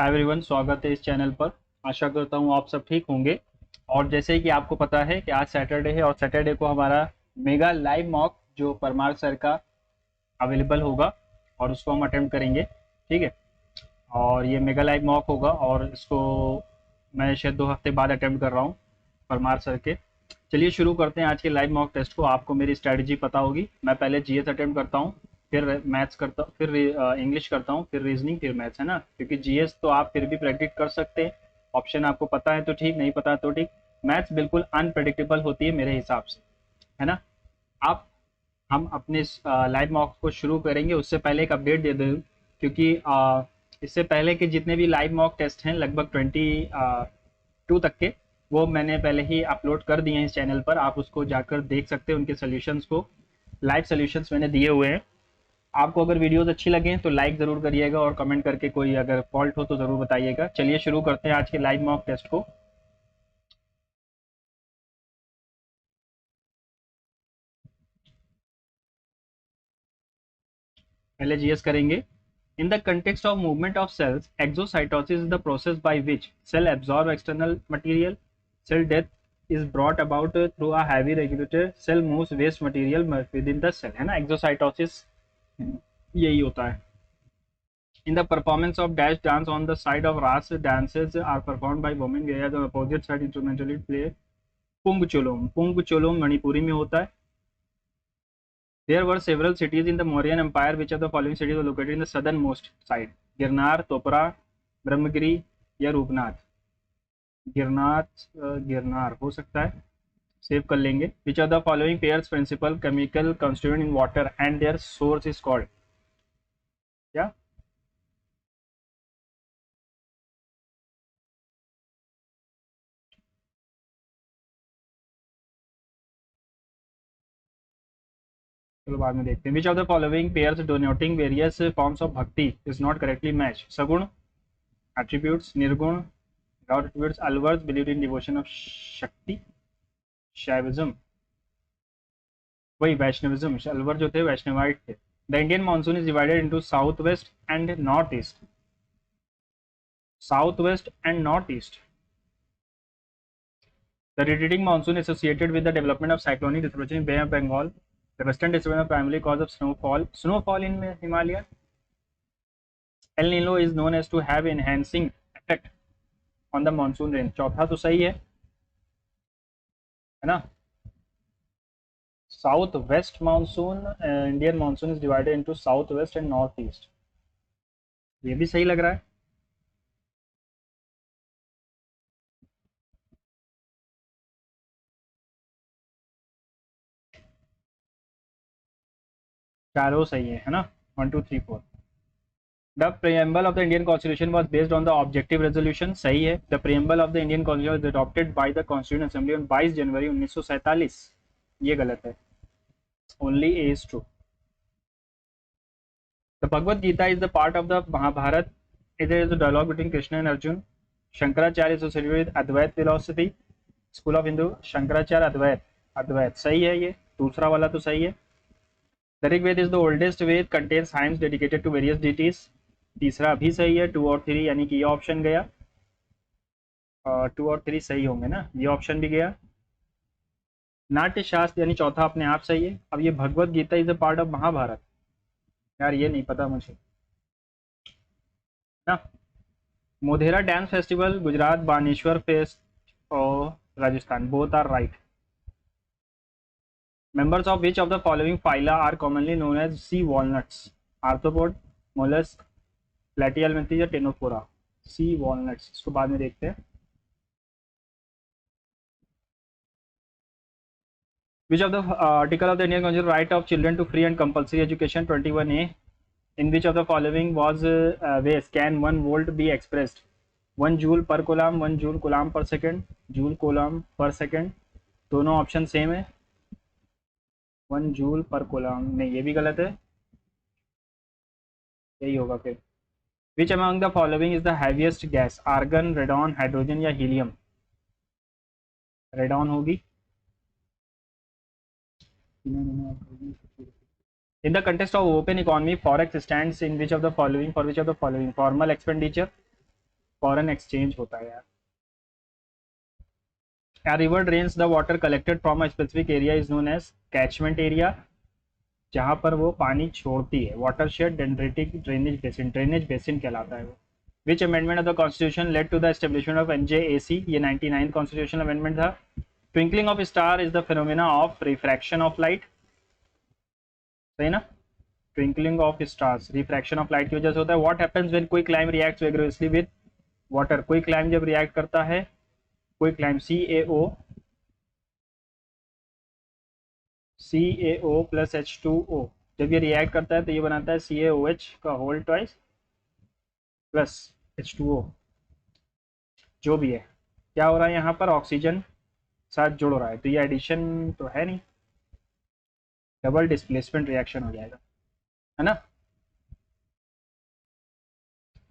Hi everyone, स्वागत है इस चैनल पर। आशा करता हूँ आप सब ठीक होंगे। और जैसे कि आपको पता है कि आज सैटरडे है और सैटरडे को हमारा मेगा लाइव मॉक जो परमार सर का अवेलेबल होगा और उसको हम अटेम्प्ट करेंगे। ठीक है। और ये मेगा लाइव मॉक होगा और इसको मैं शायद 2 हफ्ते बाद अटेम्प्ट कर रहा हूँ परमार सर के। चलिए शुरू करते हैं आज के लाइव मॉक टेस्ट को। आपको मेरी स्ट्रैटेजी पता होगी। मैं पहले जीएस अटेम्प्ट करता हूँ, फिर मैथ्स करता हूँ, फिर इंग्लिश करता हूँ, फिर रीजनिंग, फिर मैथ्स, है ना। क्योंकि जीएस तो आप फिर भी प्रैक्टिस कर सकते हैं। ऑप्शन आपको पता है तो ठीक, नहीं पता तो ठीक। मैथ्स बिल्कुल अनप्रडिक्टेबल होती है मेरे हिसाब से, है ना। आप हम अपने लाइव मॉक को शुरू करेंगे उससे पहले एक अपडेट दे दूँ, क्योंकि इससे पहले के जितने भी लाइव मॉक टेस्ट हैं लगभग 22 तक के, वो मैंने पहले ही अपलोड कर दिए हैं इस चैनल पर। आप उसको जाकर देख सकते हैं, उनके सोल्यूशंस को, लाइव सोल्यूशंस मैंने दिए हुए हैं। आपको अगर वीडियोस अच्छी लगे तो लाइक ज़रूर करिएगा और कमेंट करके कोई अगर फॉल्ट हो तो ज़रूर बताइएगा। चलिए शुरू करते हैं आज के लाइव मॉक टेस्ट को। पहले जीएस करेंगे। In the context of movement of cells, exocytosis is the process by which cell absorb external material. Cell death is brought about through a heavy regulator. Cell moves waste material within the cell, है ना। exocytosis यही होता है। In the performance of dash dance on the side of Ras, dances are performed by women whereas the opposite side instrumentally play पुंग चोलोम। पुंग चोलोम मणिपुरी में होता है। There were several cities in the Mauryan Empire. Which of the following cities were located in the southernmost side? Girnar, तोपरा, Brahmagiri या रूपनाथ। गिरनार हो सकता है, save कर लेंगे। Which of the following pairs principal chemical constituent in water and their source is called? क्या चलो बाद में देखते हैं। Which of the following pairs denoting various forms of bhakti is not correctly matched? सगुण, attributes, निर्गुण, without attributes, alvars believed in devotion of शक्ति, शैविज्म, वही वैष्णविज्म। अलवर जो थे वैष्णवाइट थे। The Indian monsoon is divided into south west and north east. South west and north east. The retreating monsoon associated with the development of cyclonic disturbance in Bay of Bengal. The western disturbance primarily cause of snowfall. Snowfall in Himalaya. El Nino is known as to have enhancing effect on the monsoon rain. चौथा तो सही है ना। South west monsoon, Indian monsoon is divided into south west and north east, ये भी सही लग रहा है। चारों सही है ना। 1 2 3 4। The preamble of the Indian Constitution was based on the objective resolution, सही है। The preamble of the Indian Constitution was adopted by the Constituent Assembly on 22 जनवरी 1947, ये गलत है। Only A is true. The Bhagavad Gita is the part of the Mahabharata. It is a dialogue between Krishna and Arjun. Shankaracharya is associated with Advait philosophy. School of Hindu, Shankaracharya Advait। अद्वैत सही है, ये दूसरा वाला तो सही है। The Rig Veda is the oldest Ved, contains hymns dedicated to various deities। तीसरा भी सही है। 2 और 3 यानी कि ये ऑप्शन गया। 2 और 3 सही होंगे ना, ये ऑप्शन भी गया। नाट्य शास्त्र यानी चौथा अपने आप सही है। अब ये Bhagavad Gita is a part of Mahabharat, यार ये नहीं पता मुझे ना। Modhera dance festival, Gujarat, Baneshwar fest और Rajasthan, both are right. Members of which of the following phyla are commonly known as sea walnuts? Arthropod, mollusk, platyhelminthes या टेनोफोरा। sea walnuts, इसको बाद में देखते हैं। Which of the article of the Indian Constitution right of children to free and compulsory education? 21A. In which of the following was ways can 1 volt be expressed? 1 joule per coulomb, 1 joule coulomb per second, joule coulomb per second। दोनों option same है। 1 joule पर कोलम, नहीं ये भी गलत है, यही होगा फिर। Which among the following is the heaviest gas? Argon, radon, hydrogen या हीलियम। रेडॉन होगी। In the context of open economy, forex stands in which of the following, for which of the following? Formal expenditure, foreign exchange होता है यार। A river drains the water collected from a specific area is known as catchment area, जहाँ पर वो पानी छोड़ती है। Watershed dendritic drainage basin कहलाता है वो। Which amendment of the constitution led to the establishment of NJAC, ये 99 कॉन्स्टिट्यूशनल अमेंडमेंट था। Twinkling of star is the phenomena of refraction of light, सही ना। Twinkling of stars refraction of light की वजह से होता है। What happens when quicklime reacts vigorously with water, quicklime जब रिएक्ट करता है, क्विकलाइम CaO प्लस H2O, जब ये रिएक्ट करता है तो ये बनाता है CaOH का होल ट्वाइस प्लस H2O, जो भी है। क्या हो रहा है यहाँ पर, ऑक्सीजन साथ जुड़ रहा है, तो ये एडिशन तो है नहीं, डबल डिस्प्लेसमेंट रिएक्शन हो जाएगा, है ना।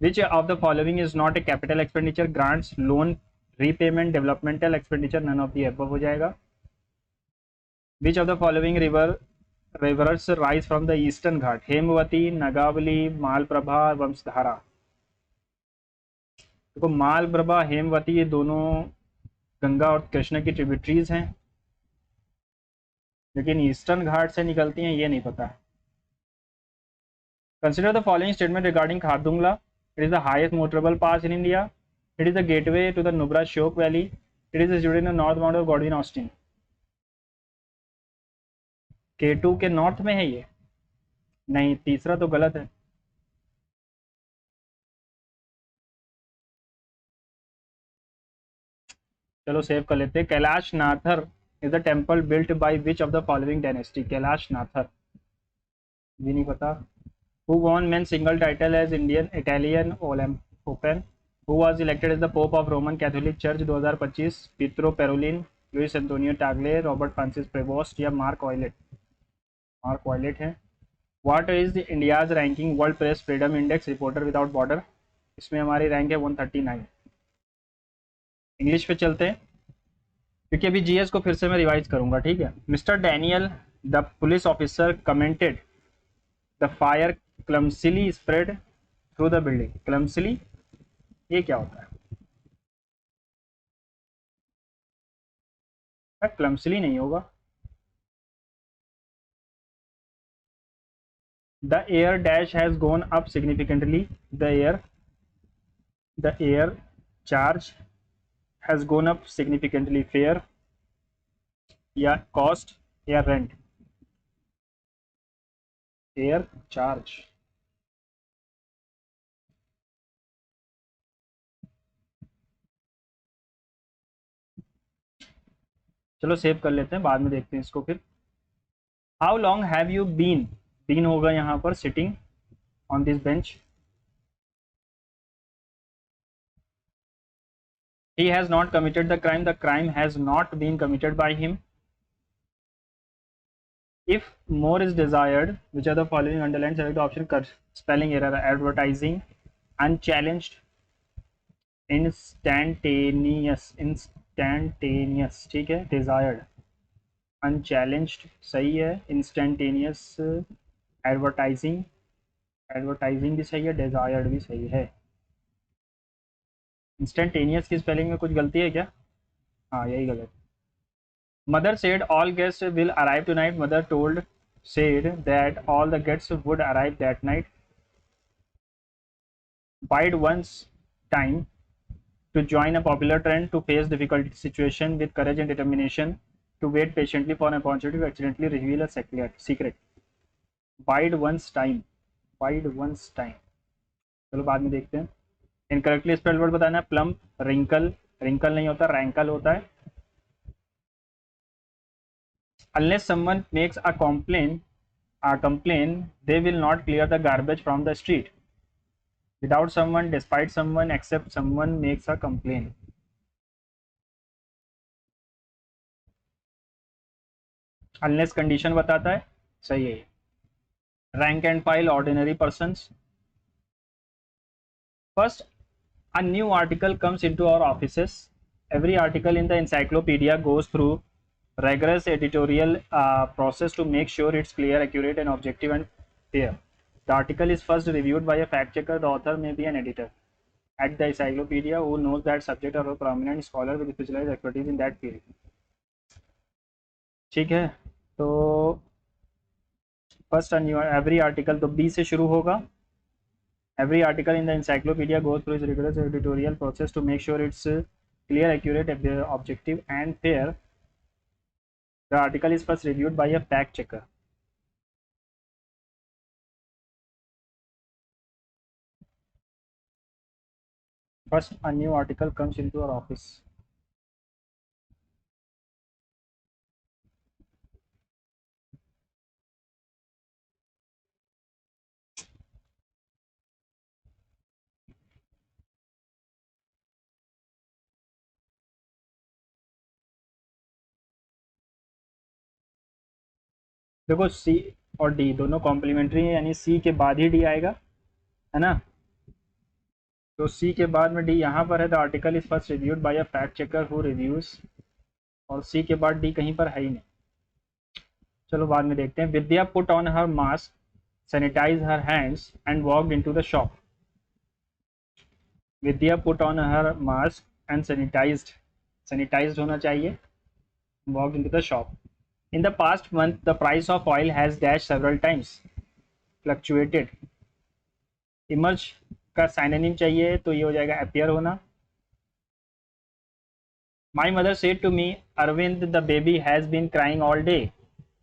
Which of the following is not a capital expenditure, grants, loan, repayment, developmental expenditure, none of the above हो जाएगा। Which of the following rivers rise from the Eastern Ghat, Hemavati, Nagavali, Malaprabha, Vamsadhara. देखो मालप्रभा, हेमवती ये दोनों गंगा और कृष्ण की ट्रिब्यूटरीज हैं, लेकिन ईस्टर्न घाट से निकलती हैं ये नहीं पता। Consider the following statement regarding Khardungla, it is the highest motorable pass in India, it is the gateway to the Nubra Shyok valley, it is situated in the north mount of Godwin Austen. K2 के north में है ये, नहीं, तीसरा तो गलत है। चलो सेव कर लेते हैं। Kailash Nathar is the temple built by which of the following dynasty, Kailash Nathar भी नहीं पता। Who won men single title as Indian Italian Open, who was elected as the pope of Roman Catholic church 2025, Pietro Parolin, Luis Antonio Tagle, Robert Francis Prevost या Mark Violet. Mark Violet है। What is the India's ranking world press freedom index, reporter without border, इसमें हमारी rank है 139। English पे चलते हैं क्योंकि अभी जीएस को फिर से मैं रिवाइज करूंगा, ठीक है। Mister Daniel the police officer commented the fire clumsily spread through the building, clumsily ये क्या होता है, क्लमसिली नहीं होगा। The air dash has gone up significantly, the air charge has gone up significantly, fare या cost या rent, air charge। चलो save कर लेते हैं, बाद में देखते हैं इसको फिर। How long have you been होगा यहाँ पर sitting on this bench. He has not committed the crime has not been committed by him. If more is desired, which are the following underlined, select the option correct. Spelling error, advertising, unchallenged, instantaneous, ठीक है, desired, unchallenged सही है, instantaneous, advertising भी सही है, desired भी सही है। इंस्टेंटेनियस की स्पेलिंग में कुछ गलती है क्या, हाँ यही गलत। Mother said all guest will arrive tonight, mother told said that all the guests would arrive that night. Bide one's time to join a popular trend, to face difficult situation with courage and determination, to wait patiently for an opportunity, to accidentally reveal a secret. Bide one's time, चलो बाद में देखते हैं। Incorrectly spelled word बताना है, plump, wrinkle नहीं होता, रैंकल होता है। Unless someone makes a complaint, they will not clear the garbage from the street. Without someone, despite someone, except someone makes a complaint. Unless condition बताता है, सही है। Rank and file, ordinary persons. First, a new article comes into our offices. Every article in the encyclopedia goes through rigorous editorial process to make sure it's clear, accurate, and objective and fair. The article is first reviewed by a fact checker. The author may be an editor. at the encyclopedia who knows that subject or a prominent scholar with specialized expertise in that field. ठीक है, तो first every article तो B से शुरू होगा. Every article in the encyclopedia goes through its rigorous editorial process to make sure it's clear, accurate, objective, and fair. The article is first reviewed by a fact checker. First, a new article comes into our office. देखो सी और D दोनों complementary हैं, यानी सी के बाद ही D आएगा, है ना. तो सी के बाद में डी यहाँ पर है. The article is first reviewed by a fact checker who reviews, और सी के बाद डी कहीं पर है ही नहीं. चलो बाद में देखते हैं. Vidya put on her mask, sanitize her hands and walked into the shop. Vidya put on her mask and sanitized होना चाहिए, walked into the shop. In the past month, the price of oil has dashed several times, fluctuated. Emerge का synonym चाहिए तो ये हो जाएगा appear होना. My mother said to me, Arvind, the baby has been crying all day.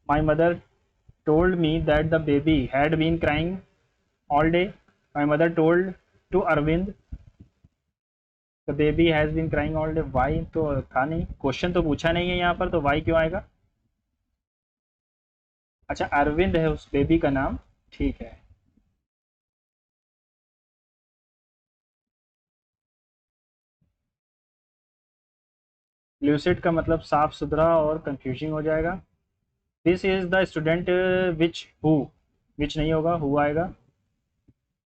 My mother told me that the baby had been crying all day. My mother told to Arvind, the baby has been crying all day. Why तो था नहीं, question तो पूछा नहीं है यहाँ पर, तो why क्यों आएगा. अच्छा, अरविंद है उस बेबी का नाम, ठीक है. ल्यूसिड का मतलब साफ सुथरा, और कंफ्यूजिंग हो जाएगा. This is the student which who, which नहीं होगा, हु आएगा.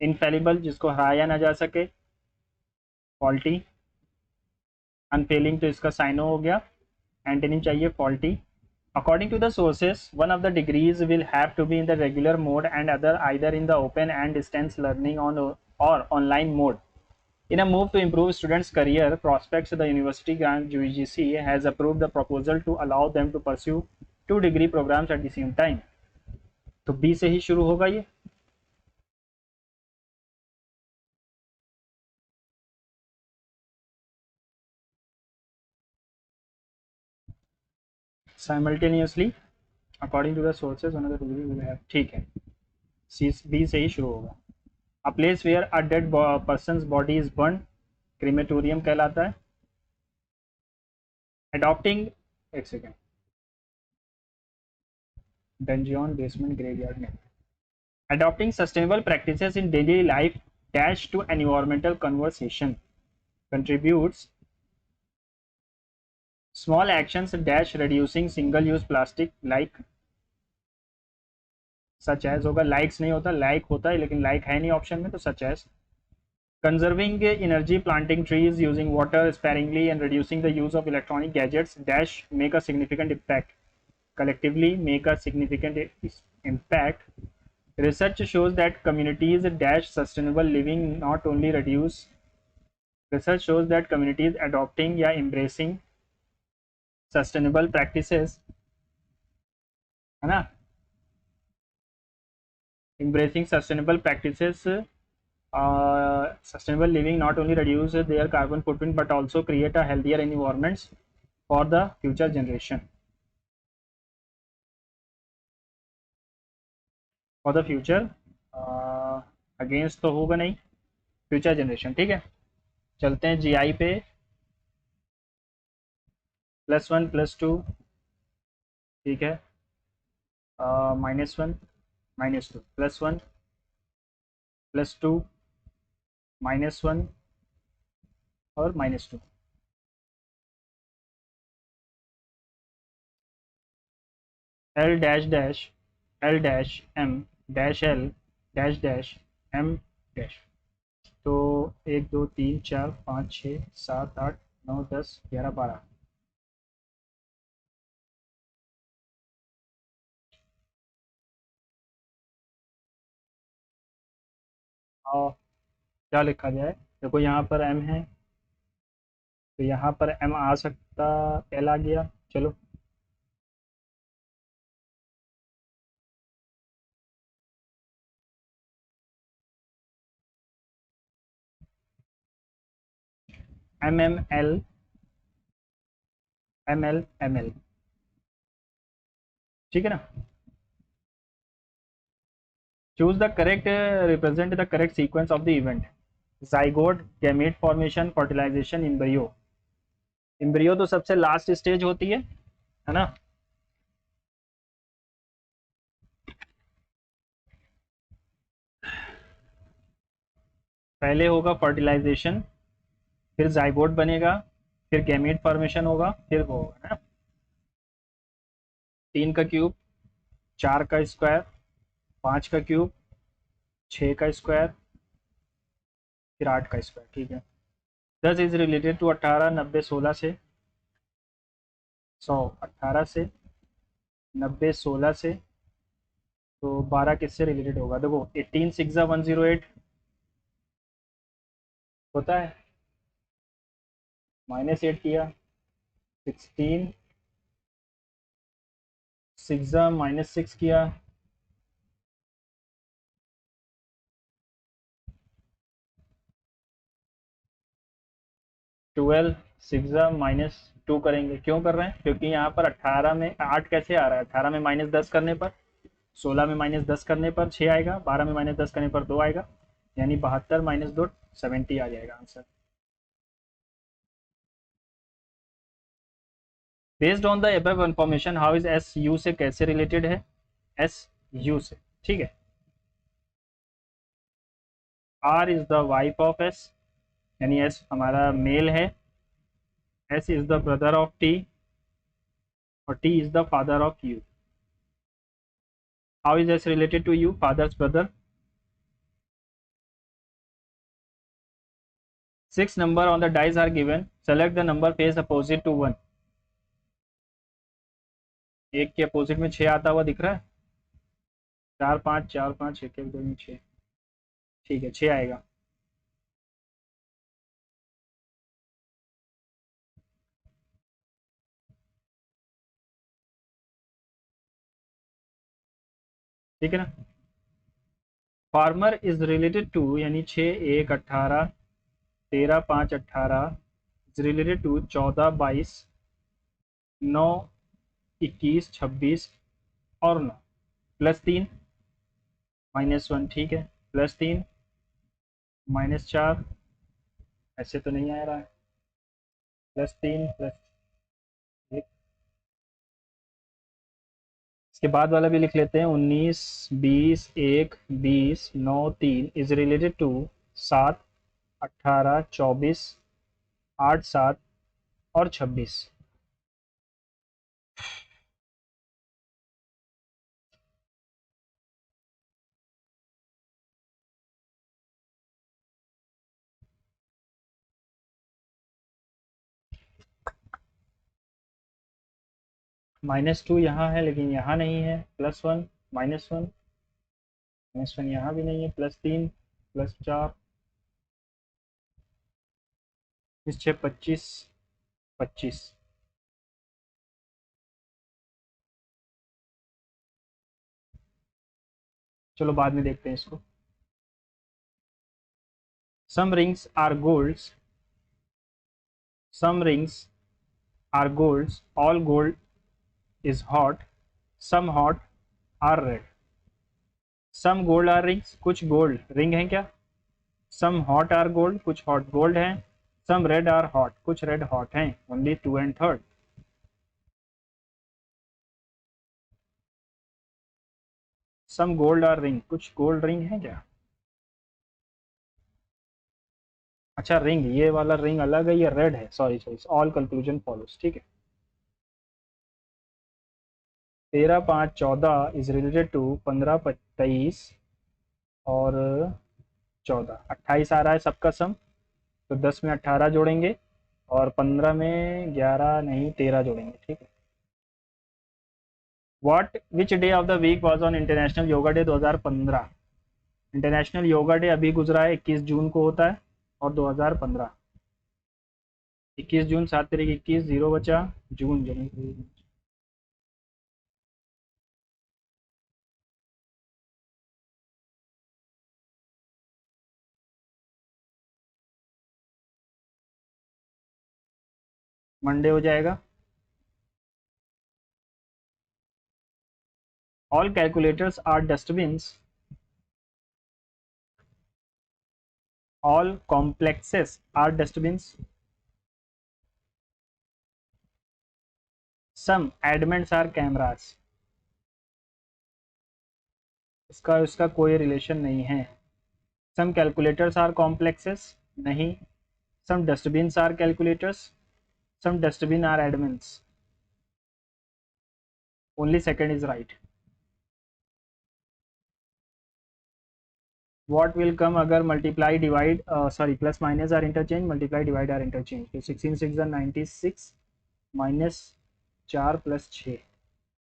इनफेलिबल, जिसको हराया ना जा सके. फॉल्टी. अनफेलिंग तो इसका साइनो हो गया. एंटोनिम चाहिए faulty. According to the sources, one of the degrees will have to be in the regular mode and other either in the open and distance learning on or online mode. In a move to improve students' career prospects, the University Grant UGC has approved the proposal to allow them to pursue 2 degree programs at the same time. तो B से ही शुरू होगा ये. Simultaneously, according to the sources, another degree will have. ठीक है, B से ही शुरू होगा. A place where a dead person's body is burned, crematorium कहलाता है. Adopting, एक सेकेंड, डंजियन बेसमेंट ग्रेवयार्ड में. Adopting sustainable practices in daily life dash to environmental conservation contributes. Small actions dash reducing single use plastic like such as होगा. Likes नहीं होता, like होता है, लेकिन लाइक है नहीं ऑप्शन में, तो such as. Conserving energy, planting trees, using water sparingly, and reducing the use of electronic gadgets dash make a significant impact. Collectively make a significant impact. Research shows that communities dash sustainable living not only reduce. Research shows that communities adopting या embracing sustainable practices, है ना, embracing sustainable practices, sustainable living not only reduce their carbon footprint but also create a healthier environments for the future generation. For the future, against तो होगा नहीं, future generation. ठीक है, चलते हैं जीआई पे. +1 +2, ठीक है. -1 -2, +1 +2 -1 और -2. L dash dash L dash M dash L dash dash M dash. तो 1 2 3 4 5 6 7 8 9 10 11 12. और क्या लिखा जाए, देखो यहाँ पर m है, तो यहाँ पर m आ सकता, l आ गया। चलो mml ml, ठीक है ना। Choose the correct, represent the correct sequence of the event. Zygote, gamete formation, fertilisation, embryo. Embryo तो सबसे लास्ट स्टेज होती है ना। पहले होगा फर्टिलाइजेशन, फिर जाइगोट बनेगा, फिर गैमेट फॉर्मेशन होगा, फिर वो होगा ना। 3 का क्यूब, 4 का स्क्वायर, 5 का क्यूब, 6 का स्क्वायर, फिर 8 का स्क्वायर, ठीक है। 10 इज रिलेटेड टू 18, 90 16 से, 100 18 से, 90 16 से, तो 12 किससे रिलेटेड होगा। देखो 18 6 108 होता है, -8 किया, 16 6 -6 किया, 12 6 -2 करेंगे। क्यों कर रहे हैं, क्योंकि यहाँ पर 18 में 8 कैसे आ रहा है, 18 में -10 करने पर, 16 में -10 करने पर 6 आएगा, 12 में -10 करने पर 2 आएगा, यानी 72 -2 70 आ जाएगा answer. Based on the above information how is S U से कैसे रिलेटेड है, एस यू से, ठीक है। R is the wife of S, यानी एस हमारा मेल है, S is the brother of T, और T is the father of U. How is S related to U, father's brother. 6 number on the dice are given, select the number face opposite to 1। एक के opposite में 6 आता हुआ दिख रहा है, 4 5 4 5 1 1 2 6, ठीक है 6 आएगा। ठीक है ना। फार्मर इज रिलेटेड टू, यानी 6 1 18, 13 5 18 इज रिलेटेड टू 14 22 9 21 26 और 9, +3 -1, ठीक है, +3 -4, ऐसे तो नहीं आ रहा है, +3 +1। इसके बाद वाला भी लिख लेते हैं, 19 20 1 20 9 3 इज रिलेटेड टू 7 18 24 8 7 और 26। -2 यहाँ है लेकिन यहाँ नहीं है, +1 -1 -1 यहाँ भी नहीं है, +3 +4 इस 6 25 25। चलो बाद में देखते हैं इसको। Some rings are golds, some rings are golds, all gold is hot, some hot are red. Some gold are rings, कुछ गोल्ड रिंग हैं क्या, सम हॉट आर गोल्ड, कुछ हॉट गोल्ड हैं, सम रेड आर हॉट, कुछ red hot हैं, only 2 and 3rd। Some gold are ring, कुछ gold ring है क्या। अच्छा रिंग, ये वाला रिंग अलग है, ये रेड है, sorry sorry, all conclusion follows, ठीक है। 13 5 14 इज रिलेटेड टू 15 23 और 14, 28 आ रहा है सबका सम, तो 10 में 18 जोड़ेंगे और 15 में 11 नहीं 13 जोड़ेंगे, ठीक है। What which day of the week was on International Yoga Day 2015। International Yoga Day अभी गुजरा है, 21 जून को होता है, और 2015। 21 जून 7 तारीख 21 जीरो बचा, जून जनवरी मंडे हो जाएगा। All calculators are dustbins, all complexes are dustbins, some adamants are cameras. इसका कोई रिलेशन नहीं है। सम कैलकुलेटर्स आर कॉम्प्लेक्सेस, नहीं। Some dustbins are calculators, some dustbin are admins. Only second is right. What will come अगर multiply divide sorry plus minus are interchange, multiply divide are interchange. तो 16 6 96 minus 4 plus 6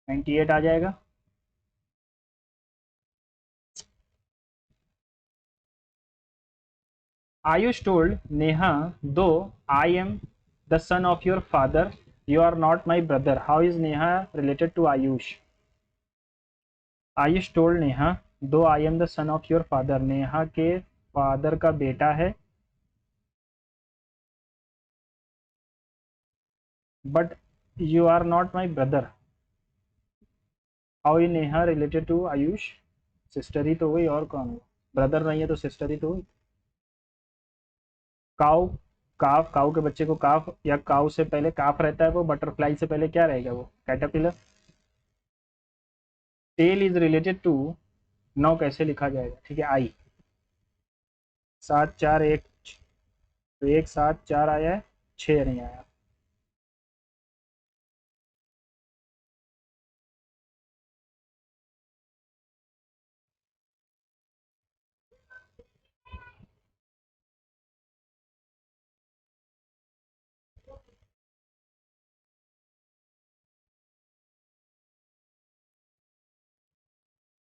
98 आ जाएगा। Ayush told Neha, though I am the son of your father, you are not my brother. How is Neha related to Ayush? Ayush told Neha, though I am the son of your father. Neha के father का बेटा है, but you are not my brother. How is Neha related to Ayush? Sister ही तो हुई, और कौन हुआ? ब्रदर नहीं है तो सिस्टर ही तो हुई। काउ, काफ, काउ के बच्चे को काफ, या काउ से पहले काफ रहता है वो, बटरफ्लाई से पहले क्या रहेगा वो? Caterpillar. Tail is related to, 9 कैसे लिखा जाएगा? ठीक है, आई। 7 4 1, तो 1 7 4 आया है, 6 नहीं आया।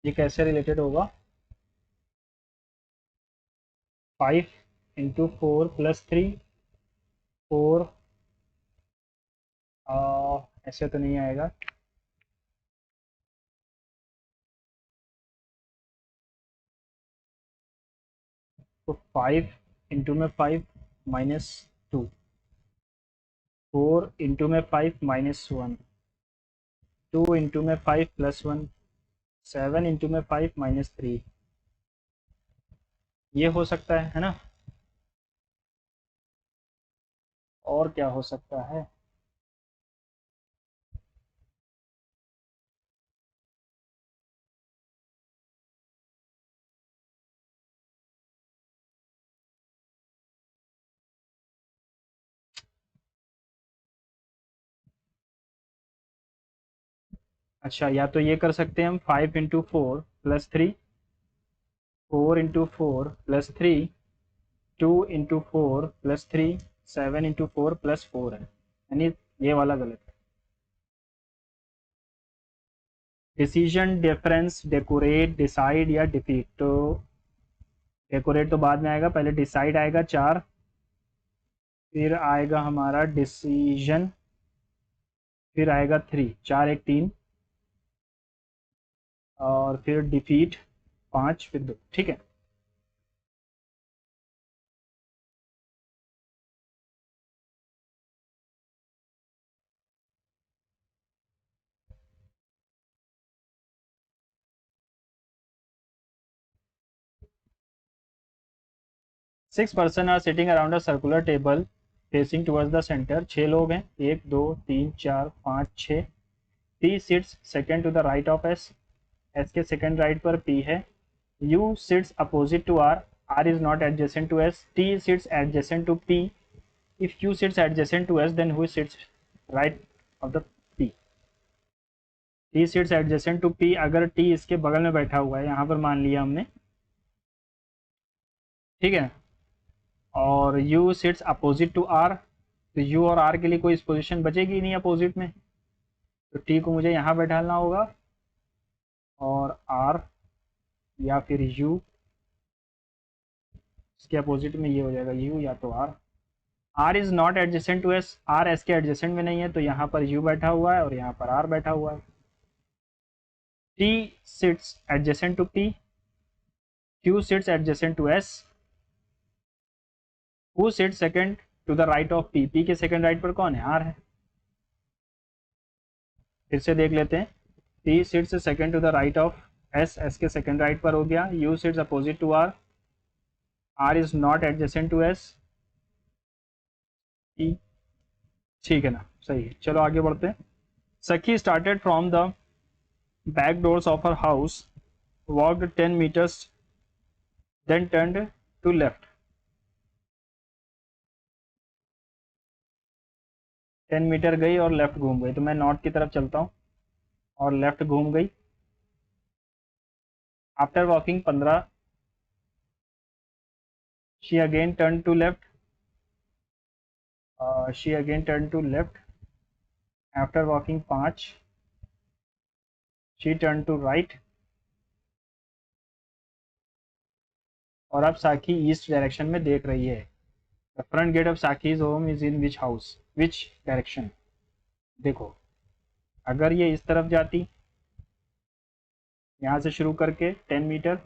ये कैसे रिलेटेड होगा? 5 इंटू 4 प्लस 3, 4 ऐसे तो नहीं आएगा। तो 5 इंटू में 5 माइनस 2, 4 इंटू में 5 माइनस 1, 2 इंटू में 5 प्लस 1, 7 इंटू में 5 माइनस 3। ये हो सकता है ना? और क्या हो सकता है? अच्छा, या तो ये कर सकते हैं हम, 5 into 4 plus 3, 4 into 4 plus 3, 2 into 4 plus 3, 7 into 4 plus 4 है, यानी ये वाला गलत है। डिसीजन, डिफरेंस, डेकोरेट, डिसाइड या डिफीट। तो डेकोरेट तो बाद में आएगा, पहले डिसाइड आएगा 4, फिर आएगा हमारा डिसीजन, फिर आएगा 3, 4 1 3, और फिर डिफीट 5, फिर 2। ठीक है। Six person are sitting around a circular table facing towards the centre. 6 लोग हैं, 1 2 3 4 5 6। P sits second to the right of S, S के सेकेंड राइट पर पी है। U sits opposite to R, R is not adjacent to S. T sits adjacent to P. If Q sits adjacent to S then who sits right of the P. T sits adjacent to P, अगर T इसके बगल में बैठा हुआ है, यहाँ पर मान लिया हमने, ठीक है। और u sits opposite to r, तो u और r के लिए कोई पोजीशन बचेगी ही नहीं अपोजिट में, तो t को मुझे यहाँ बैठाना होगा, और r या फिर u इसके अपोजिट में ये हो जाएगा यू या तो R. R is not adjacent to S, R S के एडजेसेंट में नहीं है, तो यहाँ पर यू बैठा हुआ है और यहाँ पर आर बैठा हुआ है। T sits adjacent to P, Q sits adjacent to S, who sit second to the right of P, P के सेकंड राइट पर कौन है, आर है। फिर से देख लेते हैं, P sits second to the right of S, S के सेकंड राइट पर हो गया, U sits opposite to R, R is not adjacent to S, E, ठीक है ना, सही है। चलो आगे बढ़ते हैं। Sakhi started from the back doors of her house, walked 10 meters, then turned to left. 10 metre गई और लेफ्ट घूम गई, तो मैं नॉर्थ की तरफ चलता हूँ और लेफ्ट घूम गई। After walking 15, she again turn to left, she again turn to left. After walking 5, she turn to right. और अब साखी ईस्ट डायरेक्शन में देख रही है। The front gate of Sakhi's home is in which house, which direction. देखो अगर ये इस तरफ जाती, यहाँ से शुरू करके 10 मीटर,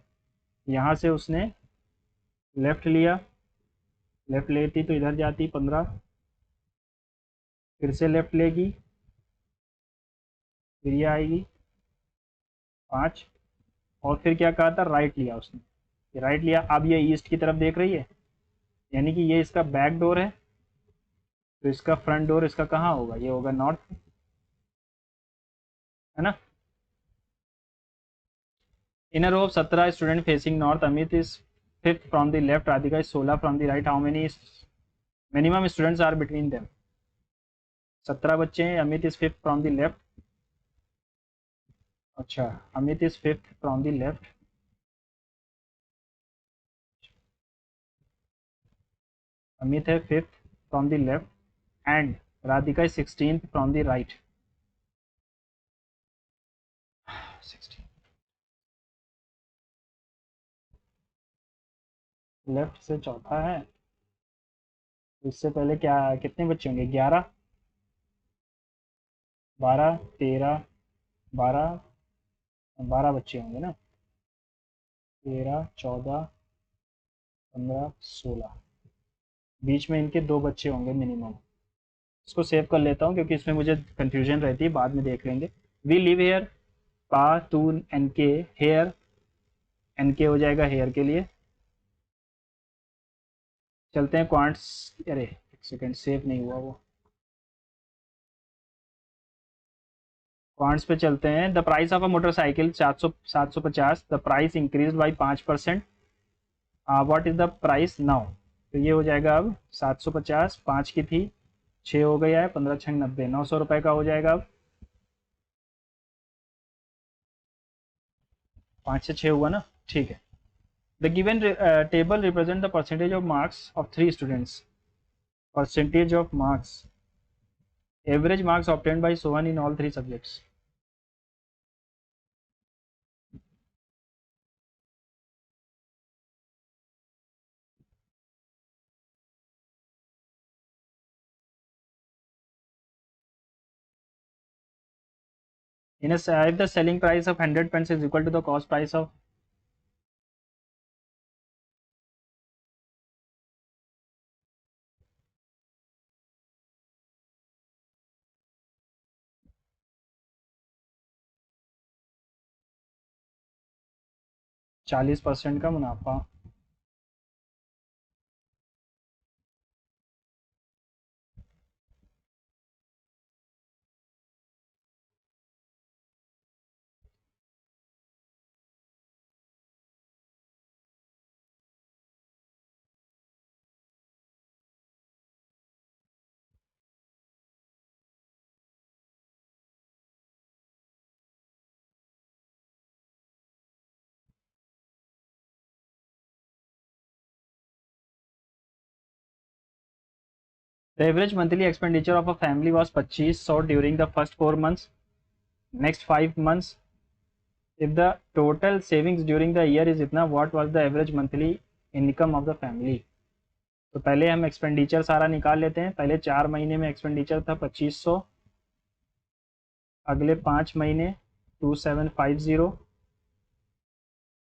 यहाँ से उसने लेफ्ट लिया, लेफ्ट लेती तो इधर जाती 15, फिर से लेफ्ट लेगी, फिर ये आएगी 5, और फिर क्या कहा था, राइट लिया उसने, ये राइट लिया। अब ये ईस्ट की तरफ देख रही है, यानी कि ये इसका बैक डोर है, तो इसका फ्रंट डोर इसका कहाँ होगा, ये होगा नॉर्थ, है ना। In a row of 17 student facing north, Amit is 5th from the left, Radhika is 16 from the right, how many minimum students are between them. 17 बच्चे हैं, Amit is 5th from the left, अच्छा Amit is 5th from the left, Amit है 5th from the left, and Radhika is 16th from the right. 16 left से चौथा है, इससे पहले क्या कितने बच्चे होंगे, 11, 12, 13, 12, 12 बच्चे होंगे ना, 13, 14, 15, 16, बीच में इनके 2 बच्चे होंगे मिनिमम। इसको सेव कर लेता हूँ क्योंकि इसमें मुझे कंफ्यूजन रहती है, बाद में देख लेंगे। वी लिव हेयर, पा टू एन के, हेयर एन के हो जाएगा हेयर के लिए। चलते हैं क्वांट्स, अरे एक सेकेंड सेव नहीं हुआ वो, क्वांट्स पे चलते हैं। The price of a motorcycle 750, the price increase by 5%, what is the price now. तो ये हो जाएगा अब 750, 5 की थी, 6 हो गया है, 15 6 90, 900 रुपये का हो जाएगा अब। 5 से 6 हुआ ना, ठीक है। The given table represent the percentage of marks of 3 students, percentage of marks, average marks obtained by Sohan in all 3 subjects. In a if the selling price of 100 pence is equal to the cost price of, %40 का मुनाफा। The average monthly expenditure of a family was 2500 during the first 4 months. Next 5 months, if the total savings during the year is itna, what was the average monthly income of the family. तो पहले हम expenditure सारा निकाल लेते हैं। पहले 4 महीने में एक्सपेंडिचर था 2500, अगले 5 महीने 2750,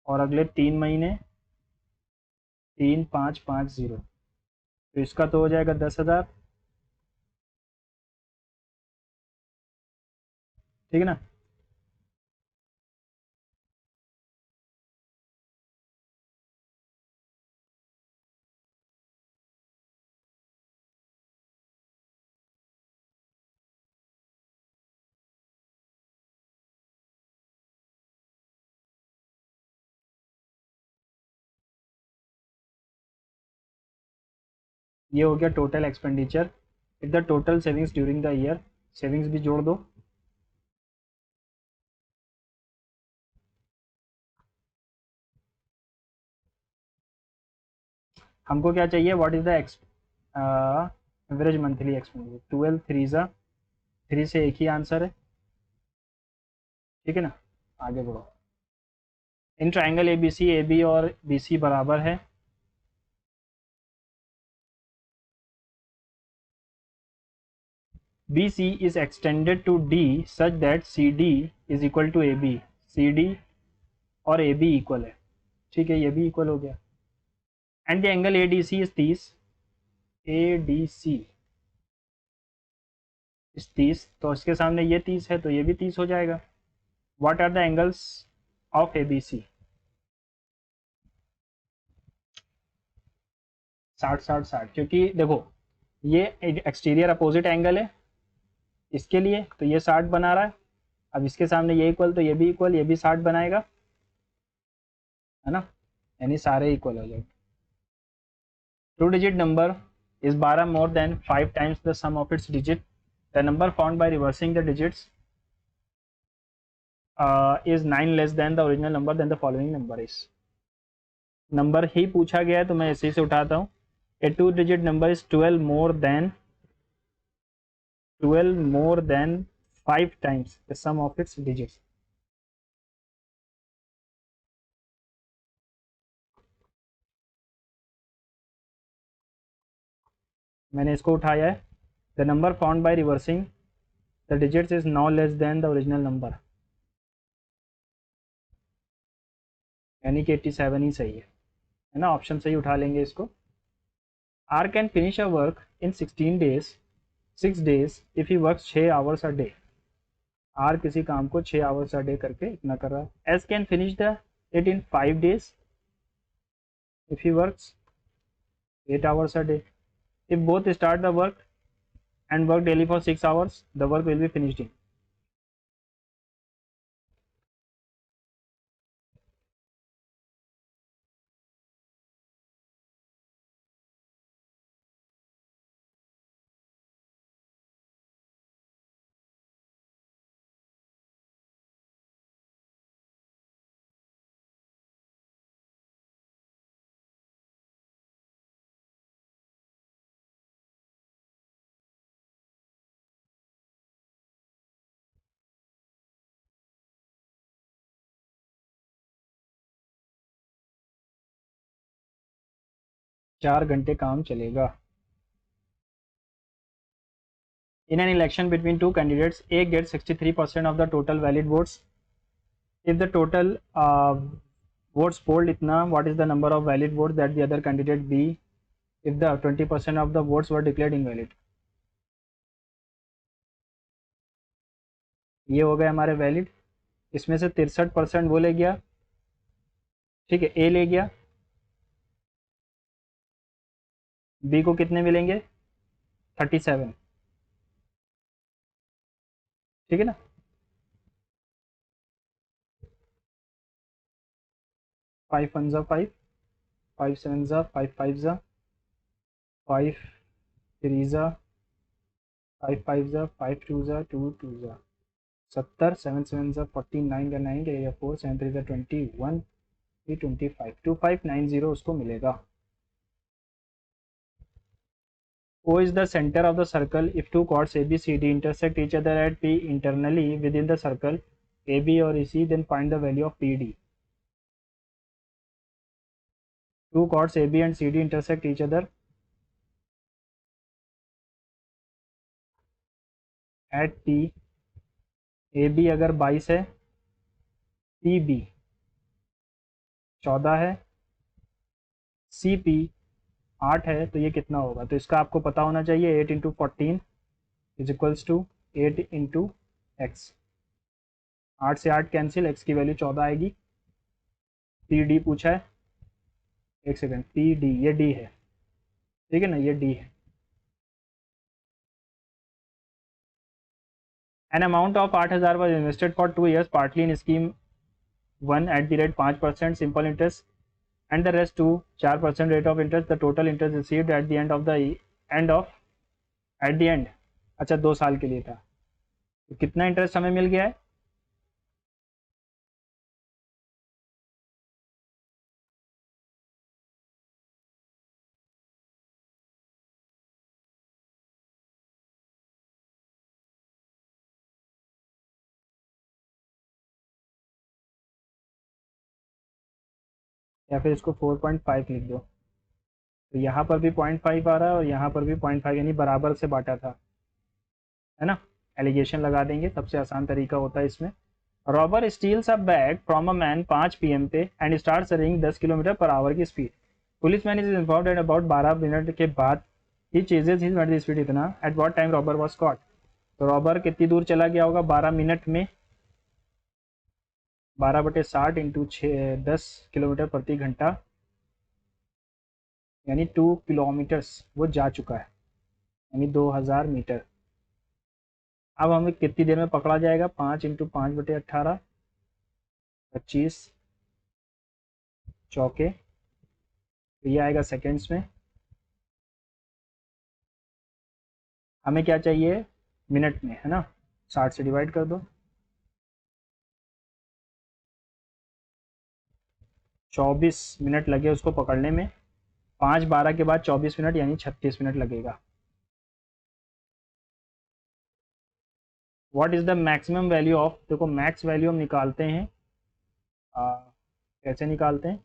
और अगले 3 महीने 3550। तो इसका तो हो जाएगा 10,000, ठीक है ना। ये हो गया टोटल एक्सपेंडिचर। फिर the total savings during the year, savings भी जोड़ दो। हमको क्या चाहिए, what is the average monthly expenditure. 12 3 ज़ा 3 से एक ही आंसर है, ठीक है ना। आगे बढ़ो। इन ट्राइंगल ABC AB और BC बराबर है। BC is extended to D such that CD is equal to AB। CD और AB इक्वल है, ठीक है, ये भी इक्वल हो गया। And the angle ADC is 30। ADC इस 30, तो इसके सामने ये 30 है तो ये भी 30 हो जाएगा। What are the angles of ABC। 60 60 60, क्योंकि देखो ये एक्सटीरियर अपोजिट एंगल है इसके लिए, तो ये 60 बना रहा है। अब इसके सामने ये इक्वल, तो ये भी इक्वल, ये भी 60 बनाएगा, है ना, यानी सारे इक्वल हो जाएंगे। 2 digit number is 12 more than 5 times the sum of its digit. The number found by reversing the digits is 9 less than the original number, then the following number is। Number ही पूछा गया है तो मैं इसी से उठाता हूँ। A 2 digit number is 12 more than 5 times the sum of its digits। मैंने इसको उठाया है। The number found by reversing the digits is not less than the original number, यानी कि 87 ही सही है ना, ऑप्शन सही उठा लेंगे इसको। R can finish a work in 16 days 6 days if he work 6 hours a day. R किसी काम को 6 hours अ डे करके इतना कर रहा है। S can finish the it in 5 days if he works 8 hours a day. If both start the work and work daily for 6 hours, the work will be finished in। चार घंटे काम चलेगा। In an election between two candidates, A gets 63% of the total valid votes. If the total votes polled itna, what is the number of valid votes that the other candidate B if the 20% of the votes were declared invalid। ये हो गए हमारे valid. इसमें से 63% वो ले गया, ठीक है, ए ले गया। बी को कितने मिलेंगे, 37, ठीक है ना। 5 1 ज़ा 5, 5 7 ज़ा 5 5 ज़ा 5 3 ज़ा 5 5 ज़ा 5 2 ज़ा 2 2 ज़ा 70, 7 7 ज़ा 49 का 9 का 4 7 3 ज़ा 21 25 2590 उसको मिलेगा। O is the center of the circle if two chords ABCD intersect each other at P internally within the circle AB or EC, then find the value of PD। Two chords A B and C D intersect each other at P. A B अगर 22 है, P B 14 है, C P 8 है, तो ये कितना होगा? तो इसका आपको पता होना चाहिए 8 into 14 is equals to 8 into x. 8 से 8 कैंसिल, एक्स की वैल्यू 14 आएगी। पी डी पूछा है, एक सेकेंड, पी डी, ये डी है, ठीक है ना, ये डी है। An amount of 8,000 was invested for 2 years partly in scheme 1 at the rate 5% simple interest and the rest to 4% rate of interest. The total interest received at the end. अच्छा, 2 साल के लिए था, तो कितना इंटरेस्ट हमें मिल गया है? या फिर इसको 4.5 लिख दो। तो यहाँ पर भी 0.5 आ रहा है और यहाँ पर भी 0.5, यानी बराबर से बांटा था, है ना। एलिगेशन लगा देंगे, सबसे आसान तरीका होता है इसमें। Robber steals a bag from a man 5 PM पे and start running 10 kilometre per hour की speed. Police man is informed at about 12 minute के बाद ही चेजेस हिज स्पीड इतना। At what time robber was caught? तो robber कितनी दूर चला गया होगा 12 मिनट में? 12/60 इंटू 10 किलोमीटर प्रति घंटा, यानी 2 किलोमीटर्स वो जा चुका है, यानी 2000 मीटर। अब हमें कितनी देर में पकड़ा जाएगा? 5 इंटू 5/18, 25 चौके, तो ये आएगा सेकेंड्स में। हमें क्या चाहिए? मिनट में, है ना। 60 से डिवाइड कर दो, 24 मिनट लगे उसको पकड़ने में। 5:12 के बाद 24 मिनट, यानी 36 मिनट लगेगा। What is the maximum value of? देखो, मैक्स वैल्यू हम निकालते हैं, कैसे निकालते हैं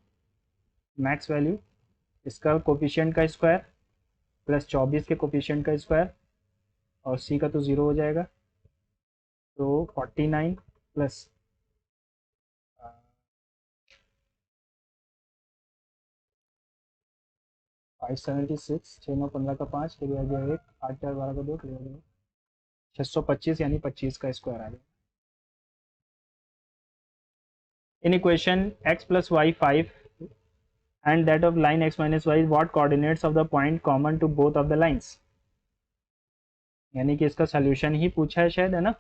मैक्स वैल्यू? इसका कोफिशिएंट का स्क्वायर प्लस 24 के कोफिशिएंट का स्क्वायर, और सी का तो 0 हो जाएगा, तो 49 प्लस 576, 6 9 15 का 5, फिर आ गया 1, 8 4 12 का 2, फिर आ गया 625, यानी 25 का स्क्वायर आ गया। In equation x plus y 5 and that of line x minus y, what coordinates of the point common to both of the lines? यानी कि इसका सॉल्यूशन ही पूछा है शायद, है ना।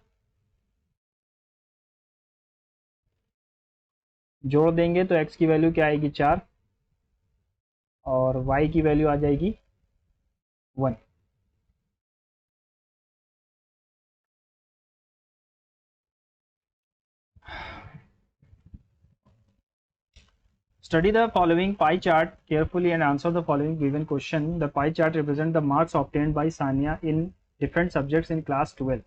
जोड़ देंगे तो x की वैल्यू क्या आएगी? 4, और y की वैल्यू आ जाएगी 1। Study the following pie chart carefully and answer the following given question. The pie chart represents the marks obtained by Sania in different subjects in class 12.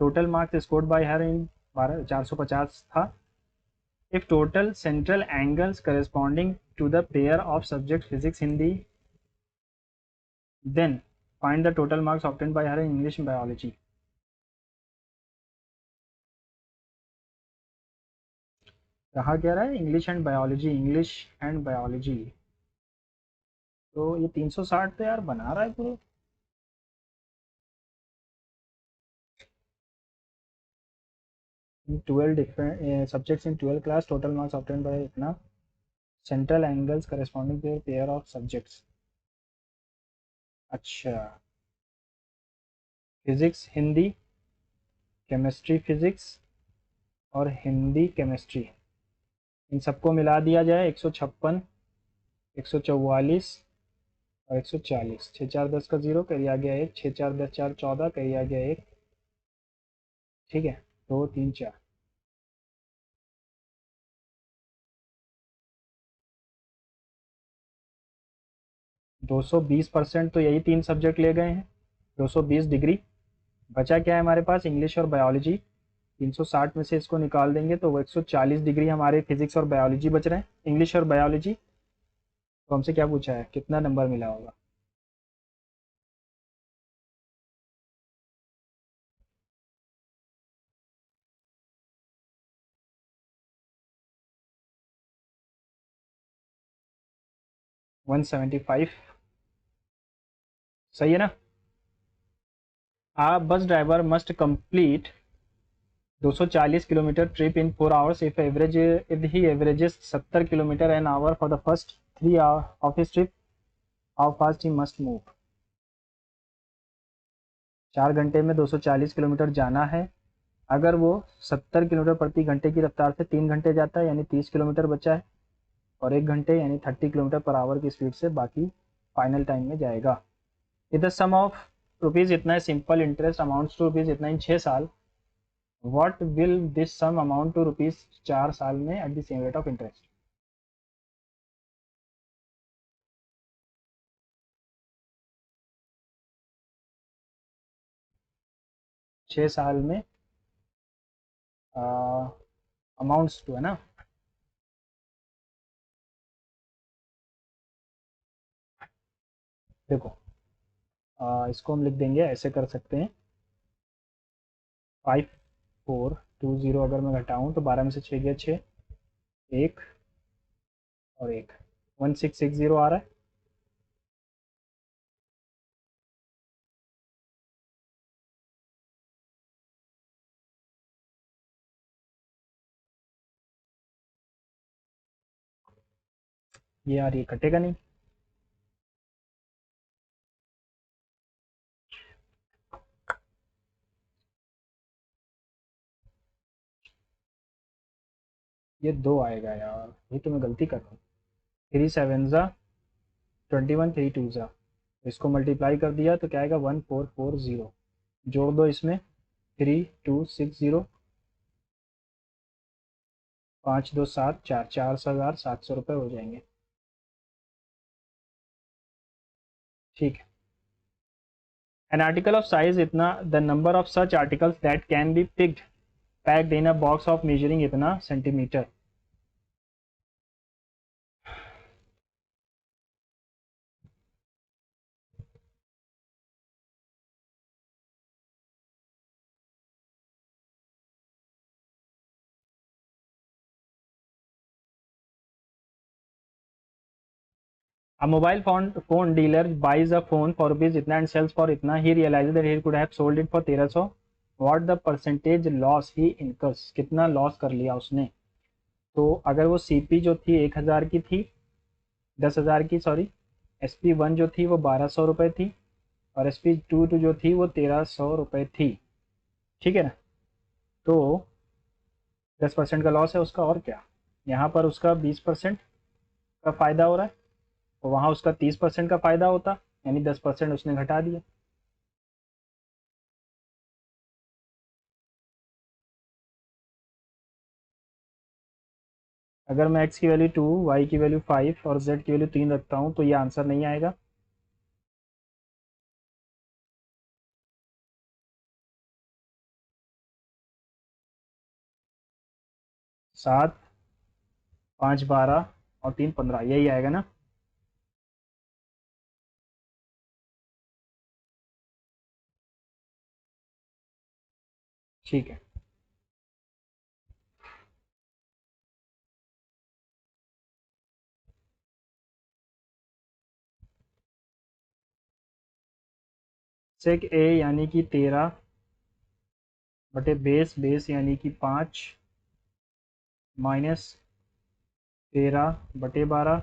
Total marks scored by her in 450 था। If total central angles corresponding to the pair of subjects physics Hindi, then find the total marks obtained by her in English and biology. कहा कह रहा है English and biology, English and biology. तो ये 360 तो यार बना रहा है पूरे। In 12 different subjects in 12 class, total marks obtained by इतना, central angles corresponding to a pair of subjects। अच्छा, फिजिक्स हिंदी, केमिस्ट्री फिजिक्स, और हिंदी केमिस्ट्री, इन सबको मिला दिया जाए 156, 144 और 140। 6 4 10 का 0, करिए आ गया 1, 6 4 10 4 14, करिए आ गया 1, ठीक है, 2 3 4। 220% तो यही 3 सब्जेक्ट ले गए हैं, 220 डिग्री। बचा क्या है हमारे पास? इंग्लिश और बायोलॉजी। 360 में से इसको निकाल देंगे तो वो 140 डिग्री हमारे फिजिक्स और बायोलॉजी बच रहे हैं, इंग्लिश और बायोलॉजी। तो हमसे क्या पूछा है, कितना नंबर मिला होगा। 175। सही है ना। A bus driver must complete 240 kilometre trip in 4 hours if he averages 70 kilometre an hour for the first 3 hour of his trip, how fast he must move. 4 घंटे में 240 किलोमीटर जाना है। अगर वो 70 किलोमीटर प्रति घंटे की रफ्तार से 3 घंटे जाता है, यानी 30 किलोमीटर बचा है, और 1 घंटे यानी 30 किलोमीटर पर आवर की स्पीड से बाकी फाइनल टाइम में जाएगा। इधर सम ऑफ रुपीज़ इतना है, simple interest amounts to rupees इतना इन 6 साल, what will this sum amount to rupees 4 साल में at the same rate of interest. 6 साल में अमाउंट्स टू है ना। देखो इसको हम लिख देंगे, ऐसे कर सकते हैं। 5420 अगर मैं घटाऊं तो 12 में से 6 गया 6, एक और एक, 1660 आ रहा है। ये यार ये कटेगा नहीं। ये 2 आएगा यार, ये तो मैं गलती कर रहा हूँ। 3 7 जा 21, 3 2 जा, इसको मल्टीप्लाई कर दिया तो क्या आएगा 1440। जोड़ दो इसमें 3260, 5 2 7 4, 4,700 रुपये हो जाएंगे। ठीक है। एन आर्टिकल ऑफ साइज इतना, the number of such articles that can be picked packed in a box of measuring इतना centimetre. A mobile phone dealer buys a phone for rupees इतना and sells for इतना. He realizes that he could have sold it for 1300. What the percentage loss he incurs? कितना loss कर लिया उसने। तो अगर वो सीपी जो थी 1000 की थी, 10,000 की सॉरी, SP1 जो थी वो 1200 रुपये थी, और SP2 जो थी वो 1300 रुपये थी। ठीक है ना। तो 10% का लॉस है उसका, और क्या। यहाँ पर उसका 20% का फ़ायदा हो रहा है, और वहाँ उसका 30% का फ़ायदा होता, यानी 10% उसने घटा दिया। अगर मैं x की वैल्यू 2, y की वैल्यू 5 और z की वैल्यू 3 रखता हूँ तो ये आंसर नहीं आएगा। 7 5 12 और 3 15, यही आएगा ना। ठीक है। सेक ए यानी कि 13 बटे बेस, बेस यानी कि 5 माइनस 13 बटे 12।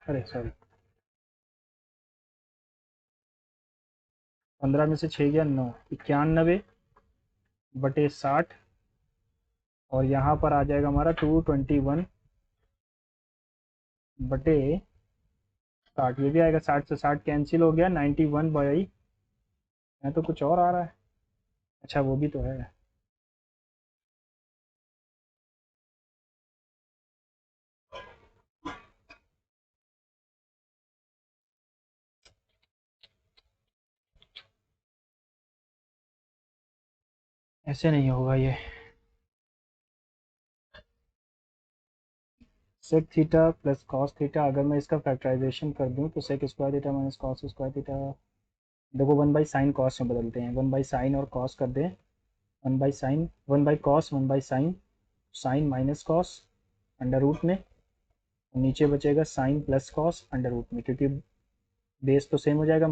अरे सॉरी, 15 में से 6 गया 9, 91 बटे 60, और यहाँ पर आ जाएगा हमारा 221 बटे 60। ये भी आएगा, 60 से 60 कैंसिल हो गया, 91 बाई, यहाँ तो कुछ और आ रहा है। अच्छा वो भी तो है। ऐसे नहीं होगा ये। Sec theta plus cos theta, अगर मैं इसका फैक्टराइजेशन कर दूं तो sec square theta minus cos square theta, देखो 1/sin कॉस में बदलते हैं, 1/sin और कॉस कर दें, 1/sin 1/cos 1/sin, sine minus cos under root में, नीचे बचेगा sine plus cos under root में, क्योंकि बेस तो सेम हो जाएगा,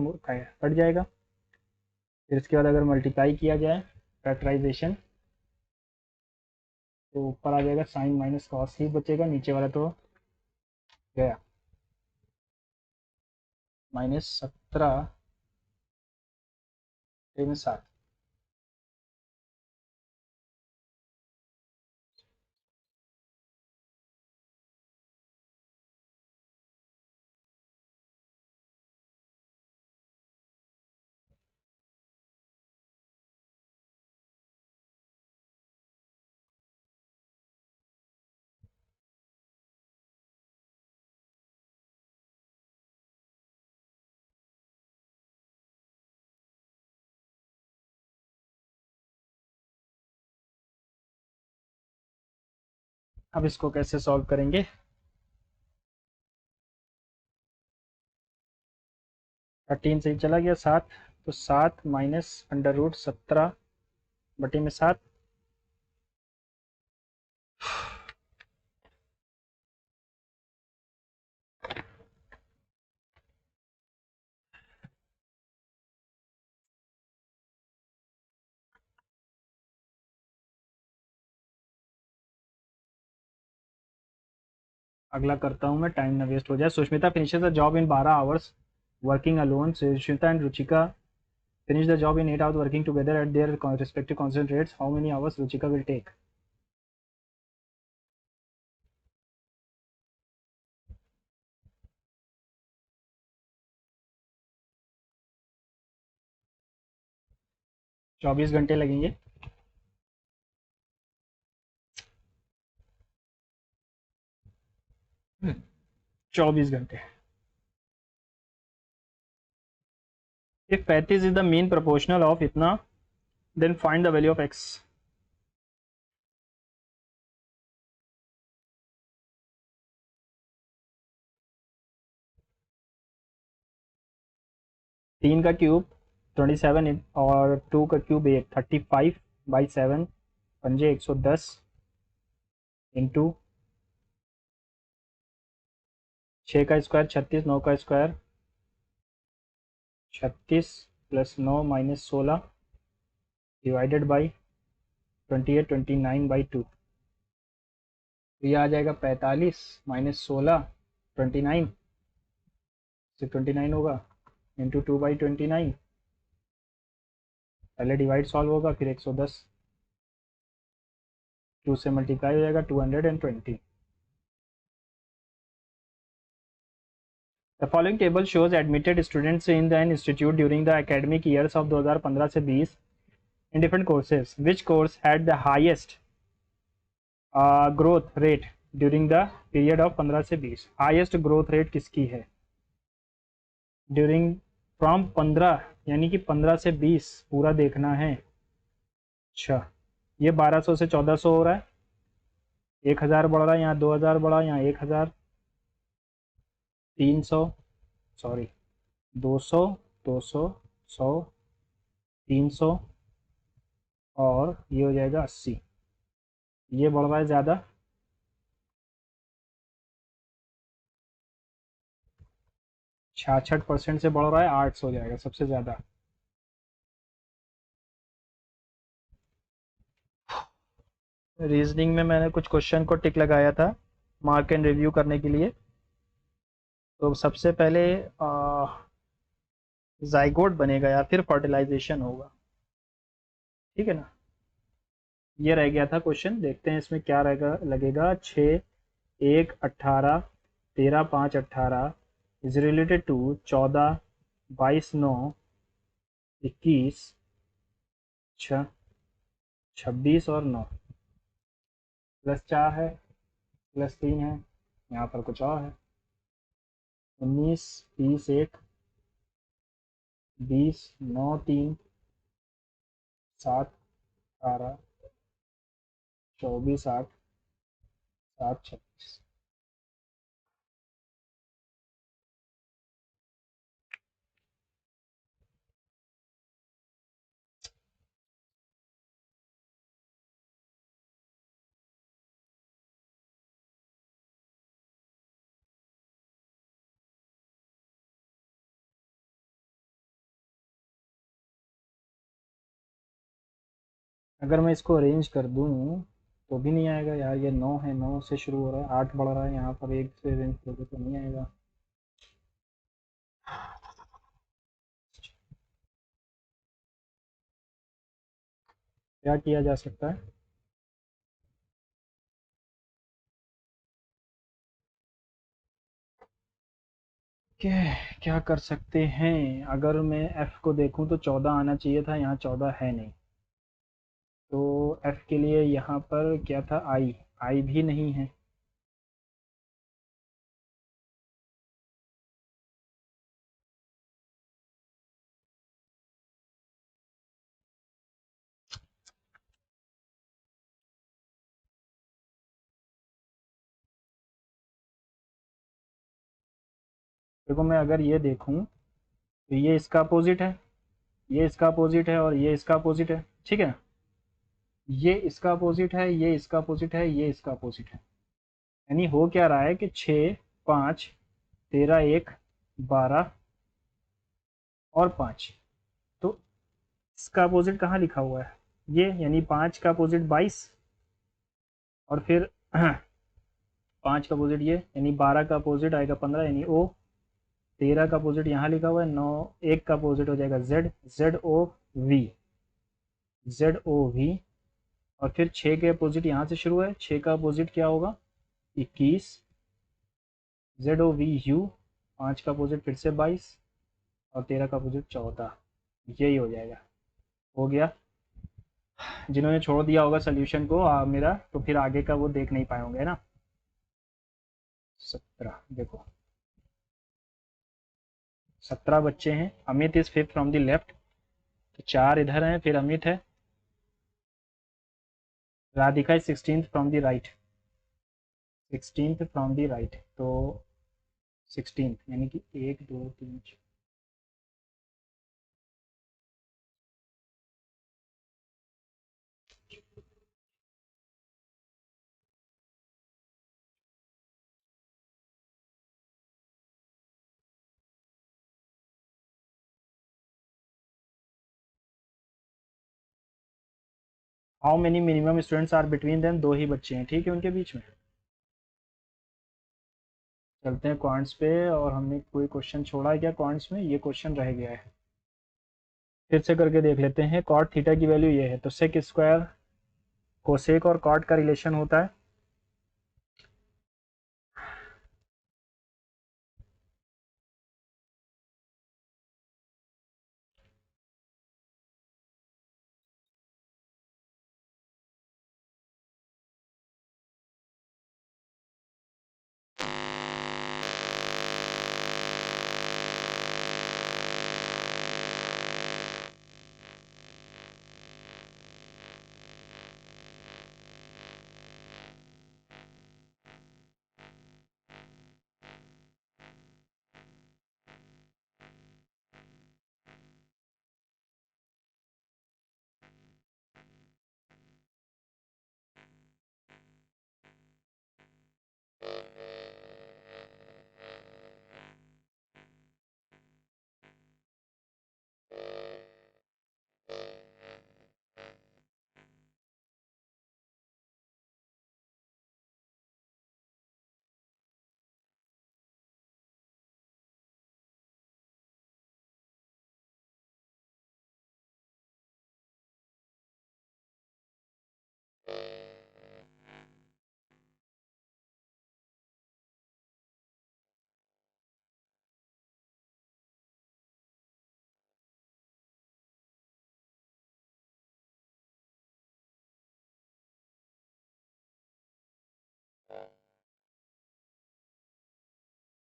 कट जाएगा। फिर इसके बाद अगर मल्टीप्लाई किया जाए फैक्टराइजेशन, तो ऊपर आ जाएगा साइन माइनस कॉस ही बचेगा, नीचे वाला तो गया, -17 में 7। अब इसको कैसे सॉल्व करेंगे? 13 से ही चला गया 7, तो 7 माइनस अंडर रूट 17/7। अगला करता हूँ मैं, टाइम ना वेस्ट हो जाए। Sushmita finishes the job in 12 hours working alone. Sushmita and Ruchika finish the job in 8 hours working together at their respective constant rates. How many hours Ruchika will take? चौबीस घंटे लगेंगे। 24 घंटे। if 35 is the mean proportional of इतना, then find the value of x। 3 का cube 27 और 2 का cube 8, 35/7 पंजे 110 into 6 का स्क्वायर 36, 9 का square 36 plus 9 minus 16 divided by 28, 29/2। तो ये आ जाएगा 45 माइनस 16 29 से 29 होगा इंटू 2/29। पहले डिवाइड सॉल्व होगा, फिर 110, 2 से मल्टीप्लाई हो जाएगा 220। The following table shows admitted students in the institute during the academic years of 2015 से 20 in different courses. Which course had the highest growth rate during the period of 15 से 20? Highest growth rate किसकी है during from 15, यानी कि 15 से 20 पूरा देखना है। अच्छा, ये 1200 से 1400 हो रहा है, 1000 बढ़ रहा है, यहाँ 2000 बढ़ा, यहाँ 1000, 300, सॉरी 200, 200, 100, 300 और ये हो जाएगा 80। ये बढ़ रहा है ज़्यादा, 66% से बढ़ रहा है, 800 हो जाएगा सबसे ज़्यादा। रीजनिंग में मैंने कुछ क्वेश्चन को टिक लगाया था मार्क एंड रिव्यू करने के लिए। तो सबसे पहले जाइगोट बनेगा या फिर फर्टिलाइजेशन होगा, ठीक है ना। ये रह गया था क्वेश्चन, देखते हैं इसमें क्या रहेगा। लगेगा 6 1 18 13 5 18 इज रिलेटेड टू 14 22 9 21 26 और 9, +4 है, +3 है, यहाँ पर कुछ और है, 19 20 1 20 9 3 7 18, 24, 8, 7, 26। अगर मैं इसको अरेंज कर दूं तो भी नहीं आएगा यार। ये 9 है, 9 से शुरू हो रहा है, 8 बढ़ रहा है, यहाँ पर 1 से अरेंज करोगे तो नहीं आएगा। क्या किया जा सकता है? क्या कर सकते हैं? अगर मैं एफ को देखूं तो 14 आना चाहिए था, यहाँ 14 है नहीं। तो एफ के लिए यहाँ पर क्या था? आई, आई भी नहीं है। देखो मैं अगर ये देखूं तो ये इसका अपोजिट है, ये इसका अपोजिट है, और ये इसका अपोजिट है, ठीक है। ये इसका अपोजिट है, ये इसका अपोजिट है, ये इसका अपोजिट है। यानी हो क्या रहा है कि 6, 5, 13, 1, 12 और 5। तो इसका अपोजिट कहाँ लिखा हुआ है? ये यानी 5 का अपोजिट 22, और फिर 5 का अपोजिट ये, यानी 12 का अपोजिट आएगा 15, यानी ओ। 13 का अपोजिट यहाँ लिखा हुआ है 9, 1 का अपोजिट हो जाएगा Z, Z O V, Z O V. और फिर 6 के अपोजिट यहाँ से शुरू है, 6 का अपोजिट क्या होगा? 21, जेड ओ वी यू। 5 का अपोजिट फिर से 22, और 13 का अपोजिट 14। यही हो जाएगा। हो गया। जिन्होंने छोड़ दिया होगा सोल्यूशन को मेरा, तो फिर आगे का वो देख नहीं पाए होंगे ना। 17 देखो, 17 बच्चे हैं। Amit is fifth from the left, तो 4 इधर हैं, फिर अमित है। Radhika is 16th from the right, 16th from the right, तो 16th यानी कि 1, 2, 3, 4। How many minimum students are between them? 2 ही बच्चे हैं, ठीक है, उनके बीच में। चलते हैं क्वांट्स पे। और हमने कोई क्वेश्चन छोड़ा है क्या क्वांट्स में? ये क्वेश्चन रह गया है, फिर से करके देख लेते हैं। कॉट थीटा की वैल्यू ये है, तो सेक स्क्वायर कोसेक और कॉट का रिलेशन होता है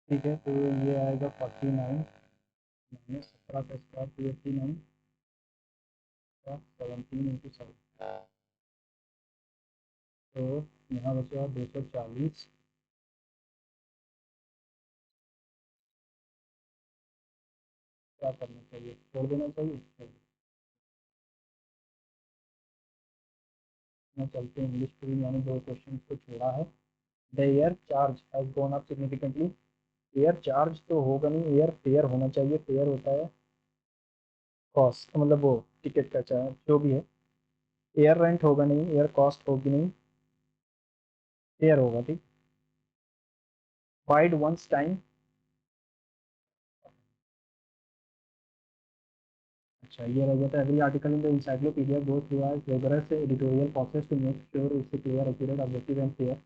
ठीक है। तो ये आएगा 49 माइनस 17 का स्क्वायर, 289 का 17 इंटू 7। तो यहाँ बचा 240। क्या करना चाहिए, छोड़ देना चाहिए? मैं चलते हैं इंग्लिश के लिए, मैंने 2 क्वेश्चन को छोड़ा है। The air charge has gone up significantly. Air charge तो होगा नहीं, एयर फेयर होना चाहिए। फेयर होता है कॉस्ट, मतलब वो टिकट का चार्ज जो भी है। एयर रेंट होगा नहीं, एयर कॉस्ट होगी नहीं, फेयर होगा। ठीक। Bide one's time. अच्छा, ये रह जाता है every article in the encyclopedia goes through a rigorous editorial process to make sure it's clear, accurate, objective and fair.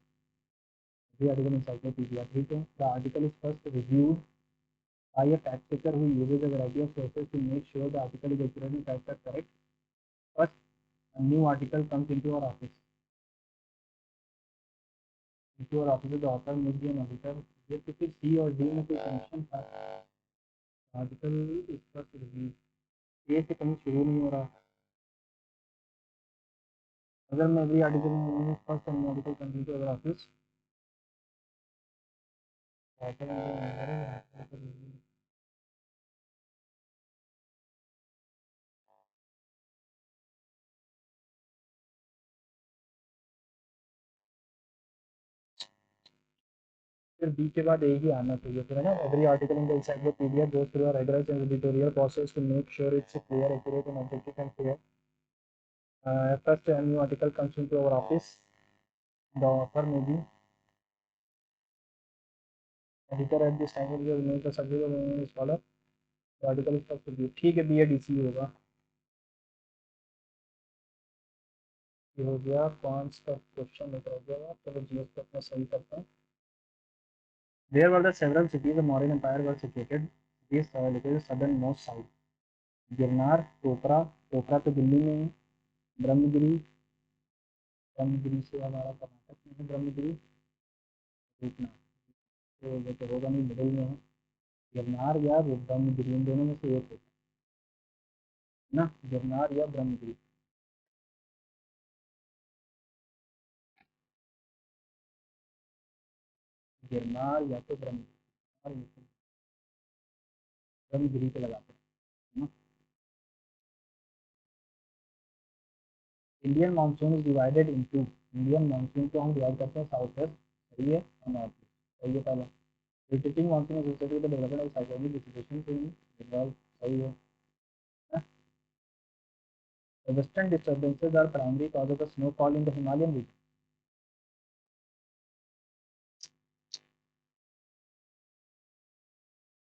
Every article in encyclopedia, ठीक है। The article is first reviewed by a fact checker who uses a variety of sources to make sure the article is accurate and facts are correct. First, a new article comes into our office. Into our office, the author may be an auditor. ये तो फिर C और D में कोई connection था। Article is first review, ये से कहीं शुरू नहीं हो रहा। अगर मैं every article first article comes into our office, फिर बी के बाद ए ही आना चाहिए फिर, है ना। Every article in the encyclopedia goes through a rigorous and editorial process to make sure it's clear, accurate and objective and fair. First, a new article comes into our office. The author may be editor at this time, will make the subject of the scholar. The article is first reviewed. ठीक है, B A D C होगा। ये हो गया कौन सा question लेकर हो गया। चलो जीएस को अपना सही करते हैं। There were the several cities the Mauryan Empire was situated. These located southernmost side. Girnar, टोकरा। टोकरा तो दिल्ली में है। ब्रह्मगिरी। ब्रह्मगिरी से हमारा कर्नाटक में है ब्रह्मगिरी। रूपना, तो वो तो होगा नहीं, मिडिल में है। गिरनार या ब्रह्मगिरी, इन दोनों में से एक होगा ना, गिरनार या ब्रह्मगिरी। गिरनार या तो ब्रह्मगिरी, ब्रह्मगिरी पे लगाते हैं ना। Indian monsoon is divided into. Indian monsoon को हम डिवाइड करते हैं साउथ वेस्ट, सही है, और नॉर्थ ईस्ट, सही है पहला। Repeating monsoon associated with the development of cyclonic distribution in Bengal, सही है ना। The western disturbances are primary cause of the snowfall in the Himalayan region.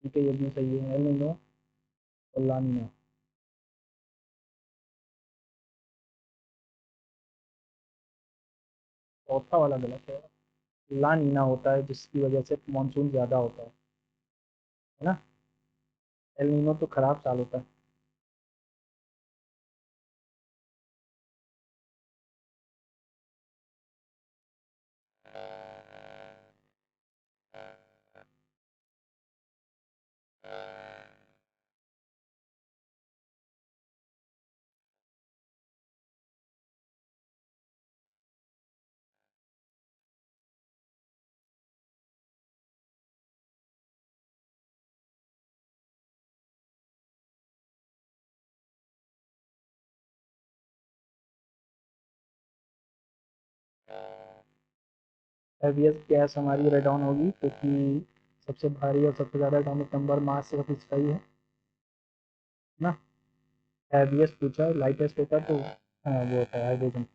ठीक है, ये भी सही है। एल नीनो और ला नीना। चौथा वाला गलत है। ला नीना होता है जिसकी वजह से मानसून ज़्यादा होता है ना। एल नीनो तो खराब साल होता है। हैवीएस्ट गैस हमारी रेडॉन होगी, क्योंकि सबसे भारी और सबसे ज़्यादा एटॉमिक नंबर मास से ऑफ इसका ही है ना। हैवीएस्ट पूछा है, लाइटेस्ट होता है तो हाँ वो होता है hydrogen.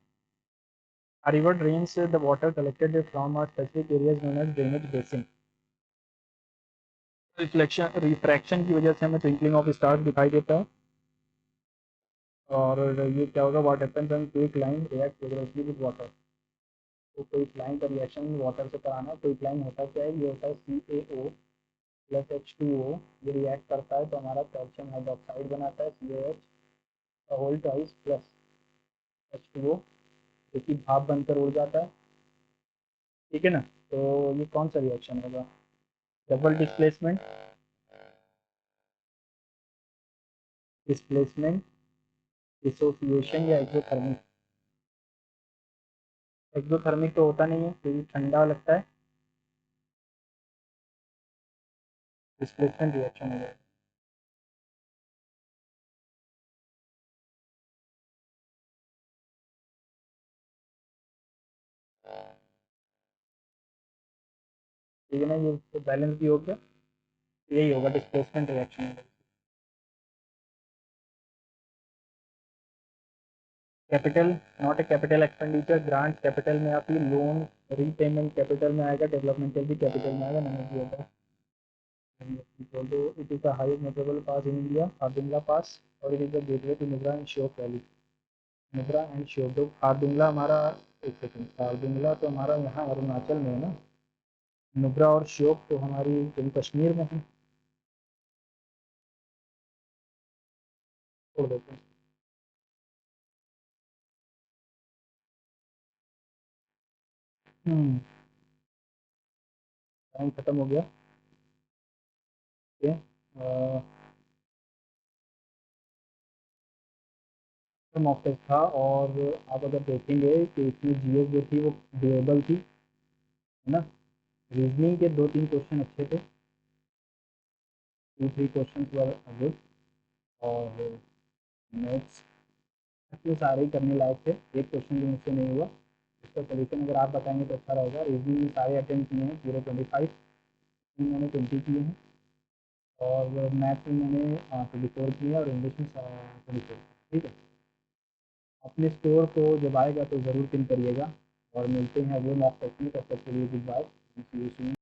A river drains the water collected from a specific areas known as drainage basin. Reflection refraction की वजह से हमें ट्विंकलिंग ऑफ स्टार्स दिखाई देता है। और ये क्या होगा, what happens when quick line react favourably with water. तो क्विक लाइन का रिएक्शन वाटर से कराना। क्विक लाइन होता क्या है, ये होता है CaO प्लस H2O। ये रिएक्ट करता है तो हमारा कैल्शियम हाइड्रोक्साइड बनाता है, CaH whole twice plus H2O, जो कि भाप बनकर उड़ जाता है। ठीक है ना। तो ये कौन सा रिएक्शन होगा, डबल डिस्प्लेसमेंट, डिस्प्लेसमेंट, डिसोसिएशन या एक्सोथर्मिक। एक्सोथर्मिक तो होता नहीं है क्योंकि ठंडा लगता है, डिस्प्लेसमेंट रिएक्शन हो जाएगा। ठीक है ना, ये तो बैलेंस भी हो गया, यही होगा displacement reaction. Capital, not a capital expenditure, grant capital में आती है, लोन रीपेमेंट कैपिटल में आएगा, डेवलपमेंटल भी कैपिटल में आएगा, none of the above. Although it is the highest notable pass in India, Khardungla Pass, और it is the gateway to Nubra and Shiok Valley। Nubra and Shyok, तो खारदुंगला हमारा, एक सेकंड, खारदुंगला तो हमारा यहाँ अरुणाचल में है ना, नुब्रा और शियोक तो हमारी जम्मू कश्मीर में है, छोड़ देते हैं। टाइम खत्म हो गया। ओके, मॉक टेस्ट था, और आप अगर देखेंगे कि इसमें जीएस जो थी वो डुएबल थी, है ना। रीजनिंग के दो तीन क्वेश्चन अच्छे थे, two three questions were good, और मैथ्स इतने सारे ही करने लायक थे, एक क्वेश्चन भी मुझसे नहीं हुआ। इसका सोल्यूशन अगर आप बताएंगे तो अच्छा रहेगा। रीजनिंग में सारे अटेम्प्ट किए हैं, 025 में मैंने 20 किए हैं, और मैथ में मैंने 24 किए हैं, और इंग्लिश में 24। ठीक है, अपने स्कोर को जब आएगा तो ज़रूर पिन करिएगा, और मिलते हैं अगले मॉक टेस्ट में। तब तक के लिए गुड बाय।